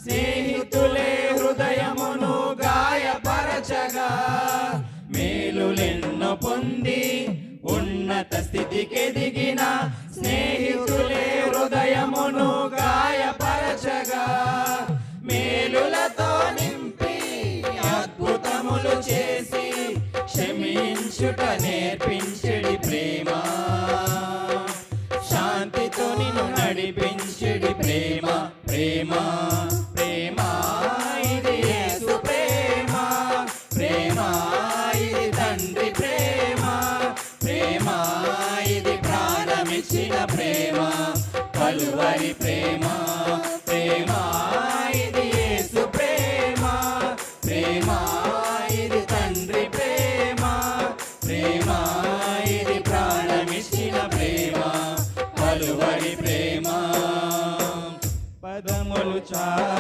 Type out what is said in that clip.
స్నేహితులే హృదయమును గాయపరచగా మేలులెన్నో పొంది ఉన్నత స్థితికెదిగిన స్నేహితులే హృదయమును గాయపరచగా మేలులతో నింపి అద్భుతములు చేసి క్షమించుట నేర్పించెడి ప్రేమ, శాంతితో నిన్ను నడిపించెడి ప్రేమ. ప్రేమ ప్రేమ ఇది యేసు ప్రేమ, ప్రేమ ఇది తండ్రి ప్రేమ, ప్రేమ ఇది ప్రాణమిచ్చిన ప్రేమ, కలువరి ప్రేమ. ప్రేమ ఇది యేసు ప్రేమ, ప్రేమ ఇది తండ్రి ప్రేమ, ప్రేమ ఇది ప్రాణమిచ్చిన ప్రేమ, కలువరి ప్రేమ. పదములు